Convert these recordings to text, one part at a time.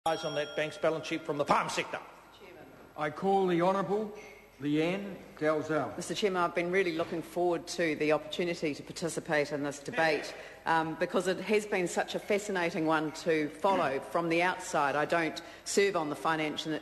On that bank's balance sheet from the farm sector. I call the Honourable Leanne Dalzell. Mr Chairman, I've been really looking forward to the opportunity to participate in this debate because it has been such a fascinating one to follow from the outside. I don't serve on the Finance and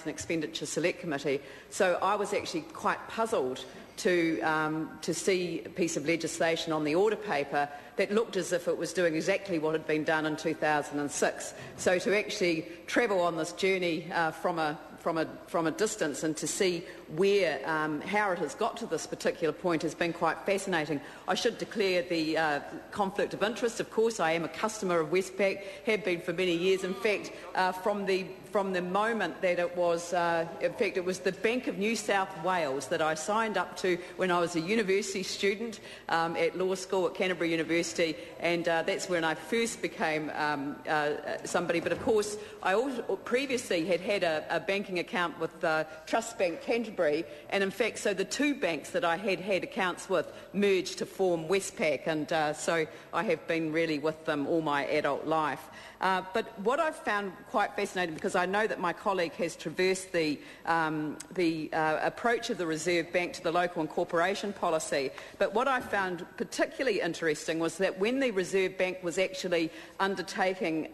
Expenditure Select Committee, so I was actually quite puzzled to see a piece of legislation on the order paper that looked as if it was doing exactly what had been done in 2006. So to actually travel on this journey from a distance and to see where how it has got to this particular point has been quite fascinating. I should declare the conflict of interest. Of course, I am a customer of Westpac, have been for many years. In fact, from the moment that it was, in fact, it was the Bank of New South Wales that I signed up to when I was a university student at law school at Canterbury University, and that's when I first became somebody. But of course, I also previously had a banking account with Trust Bank Canterbury, and in fact, so the two banks that I had accounts with merged to form Westpac, and so I have been really with them all my adult life. But what I've found quite fascinating, because I know that my colleague has traversed the approach of the Reserve Bank to the local and corporation policy, but what I found particularly interesting was that when the Reserve Bank was actually undertaking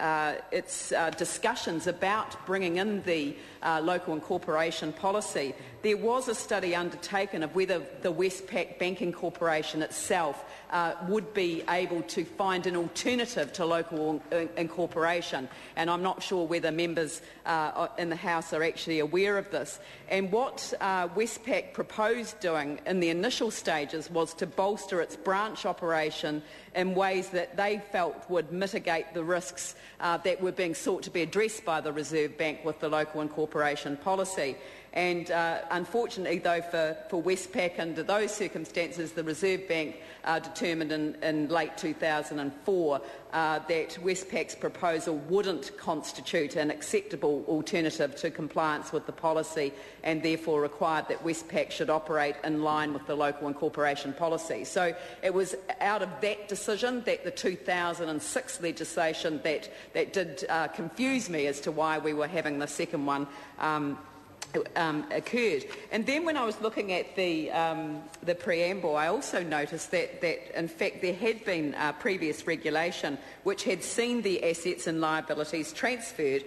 its discussions about bringing in the local and corporation policy, there was a study undertaken of whether the Westpac Banking Corporation itself would be able to find an alternative to local incorporation, and I'm not sure whether members in the House are actually aware of this. And what Westpac proposed doing in the initial stages was to bolster its branch operation in ways that they felt would mitigate the risks that were being sought to be addressed by the Reserve Bank with the local incorporation policy. And unfortunately, though, for Westpac, under those circumstances, the Reserve Bank determined in late 2004 that Westpac's proposal wouldn't constitute an acceptable alternative to compliance with the policy, and therefore required that Westpac should operate in line with the local incorporation policy. So it was out of that decision that the 2006 legislation that did confuse me as to why we were having the second one occurred. And then when I was looking at the preamble, I also noticed that in fact there had been previous regulation which had seen the assets and liabilities transferred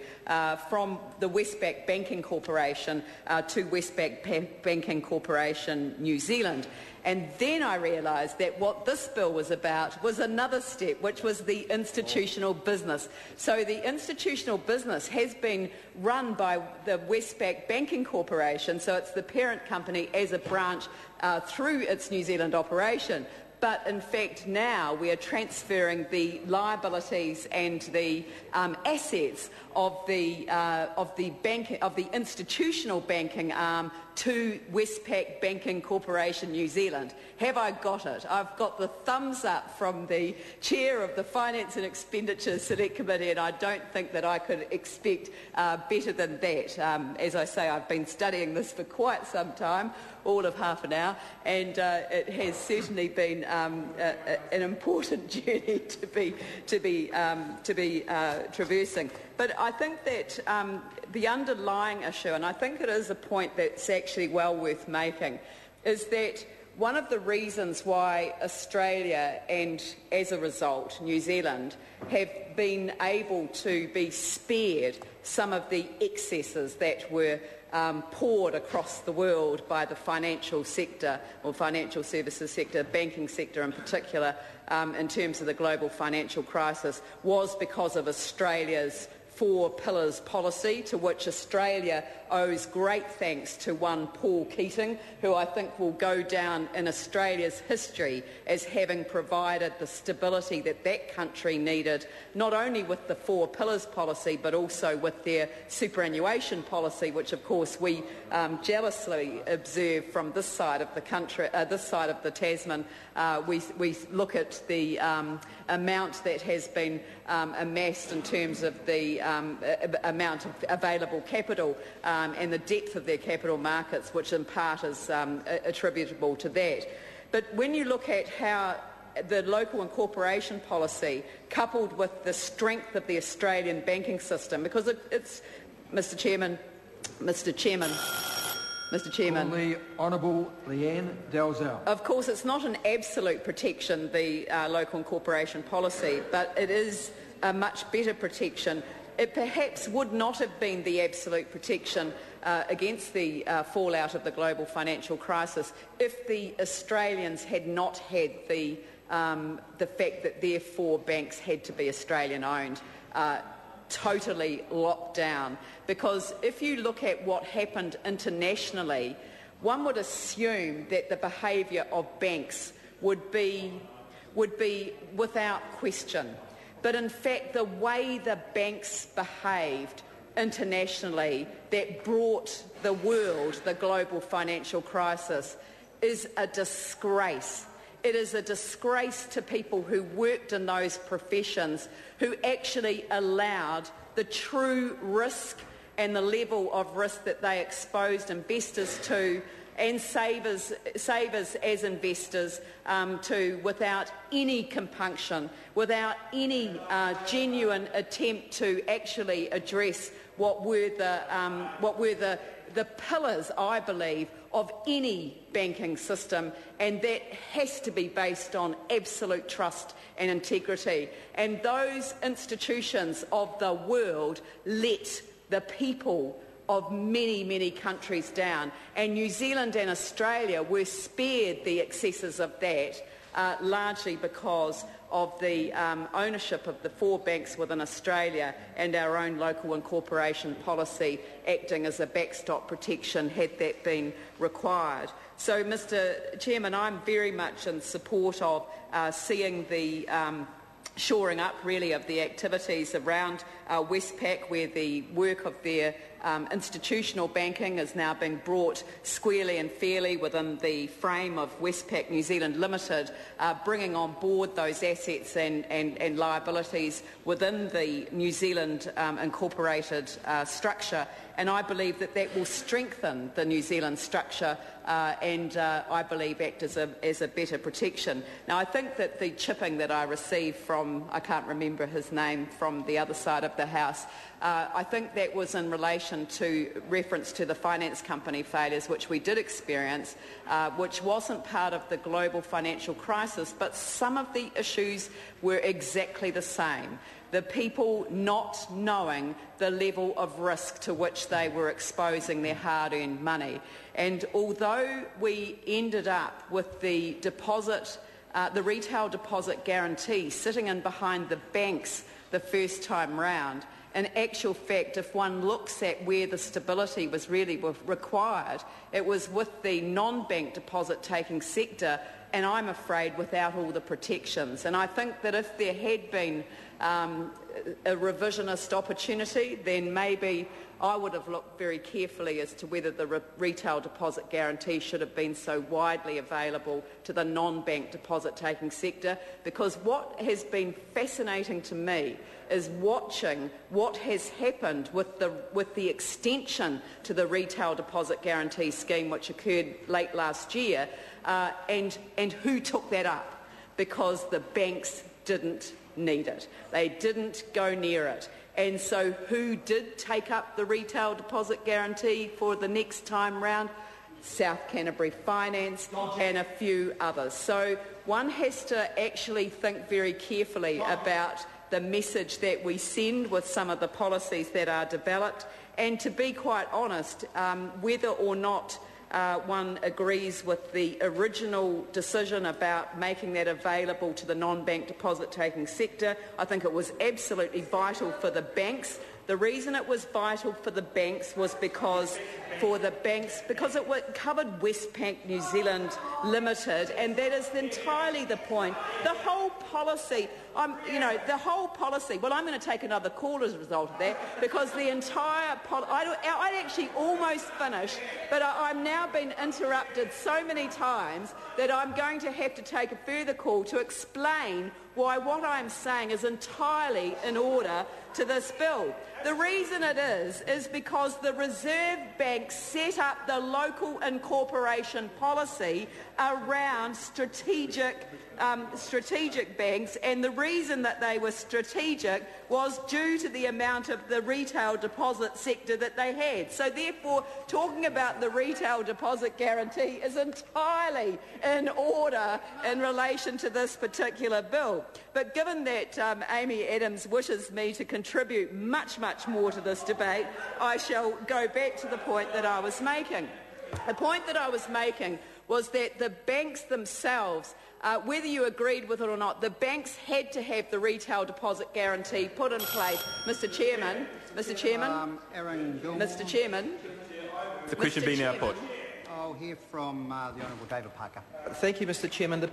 from the Westpac Banking Corporation to Westpac Banking Corporation New Zealand. And then I realised that what this bill was about was another step, which was the institutional business. So the institutional business has been run by the Westpac Banking Corporation, so it's the parent company as a branch through its New Zealand operation. But in fact now we are transferring the liabilities and the assets of the institutional banking arm to Westpac Banking Corporation New Zealand. Have I got it? I've got the thumbs up from the chair of the Finance and Expenditure Select Committee, and I don't think that I could expect better than that. As I say, I've been studying this for quite some time, all of half an hour, and it has certainly been an important journey to be traversing. But I think that the underlying issue, and I think it is a point that's actually well worth making, is that one of the reasons why Australia and, as a result, New Zealand have been able to be spared some of the excesses that were poured across the world by the financial sector, or financial services sector, banking sector in particular, in terms of the global financial crisis, was because of Australia's Four Pillars policy, to which Australia owes great thanks to one Paul Keating, who I think will go down in Australia's history as having provided the stability that that country needed, not only with the Four Pillars policy but also with their superannuation policy, which of course we jealously observe from this side of the country, this side of the Tasman. We look at the amount that has been amassed in terms of the amount of available capital and the depth of their capital markets, which in part is attributable to that. But when you look at how the local incorporation policy, coupled with the strength of the Australian banking system, because it's, Mr. Chairman. The Honourable Leanne Dalzell. Of course, it's not an absolute protection, the local incorporation policy, but it is a much better protection. It perhaps would not have been the absolute protection against the fallout of the global financial crisis if the Australians had not had the fact that their 4 banks had to be Australian-owned totally locked down. Because if you look at what happened internationally, one would assume that the behaviour of banks would be without question. But in fact, the way the banks behaved internationally that brought the world the global financial crisis is a disgrace. It is a disgrace to people who worked in those professions, who actually allowed the true risk and the level of risk that they exposed investors to and savers as investors to, without any compunction, without any genuine attempt to actually address what were the pillars, I believe, of any banking system, and that has to be based on absolute trust and integrity. And those institutions of the world let the people of many, many countries down. And New Zealand and Australia were spared the excesses of that, largely because of the ownership of the 4 banks within Australia and our own local incorporation policy acting as a backstop protection had that been required. So, Mr. Chairman, I'm very much in support of seeing the shoring up, really, of the activities around Westpac, where the work of their institutional banking is now being brought squarely and fairly within the frame of Westpac New Zealand Limited, bringing on board those assets and liabilities within the New Zealand incorporated structure. And I believe that that will strengthen the New Zealand structure and I believe act as a better protection. Now, I think that the chipping that I received from, I can't remember his name, from the other side of the House, I think that was in relation to reference to the finance company failures, which we did experience, which wasn't part of the global financial crisis, but some of the issues were exactly the same. The people not knowing the level of risk to which they were exposing their hard-earned money. And although we ended up with the deposit, the retail deposit guarantee sitting in behind the banks the first time round, in actual fact, if one looks at where the stability was really required, it was with the non-bank deposit-taking sector, and I'm afraid without all the protections. And I think that if there had been a revisionist opportunity, then maybe I would have looked very carefully as to whether the retail deposit guarantee should have been so widely available to the non-bank deposit-taking sector, because what has been fascinating to me is watching what has happened with the extension to the retail deposit guarantee scheme, which occurred late last year, and who took that up, because the banks didn't need it. They didn't go near it. And so who did take up the retail deposit guarantee for the next time round? South Canterbury Finance and a few others. So one has to actually think very carefully about the message that we send with some of the policies that are developed, and to be quite honest, whether or not one agrees with the original decision about making that available to the non-bank deposit-taking sector. I think it was absolutely vital for the banks. The reason it was vital for the banks was because it covered Westpac New Zealand Limited, and that is entirely the point. The whole policy, well, I'm going to take another call as a result of that, because the entire I'd actually almost finished, but I'm now been interrupted so many times that I'm going to have to take a further call to explain why what I'm saying is entirely in order to this bill. The reason it is because the Reserve Bank set up the local incorporation policy around strategic strategic banks, and the reason that they were strategic was due to the amount of the retail deposit sector that they had. So therefore, talking about the retail deposit guarantee is entirely in order in relation to this particular bill. But given that Amy Adams wishes me to contribute much, much more to this debate, I shall go back to the point that I was making. The point that I was making was that the banks themselves, whether you agreed with it or not, the banks had to have the retail deposit guarantee put in place. Mr. Chairman, Mr. Chairman, Mr. Chairman. The question be now put. I'll hear from the Honourable David Parker. Thank you, Mr. Chairman.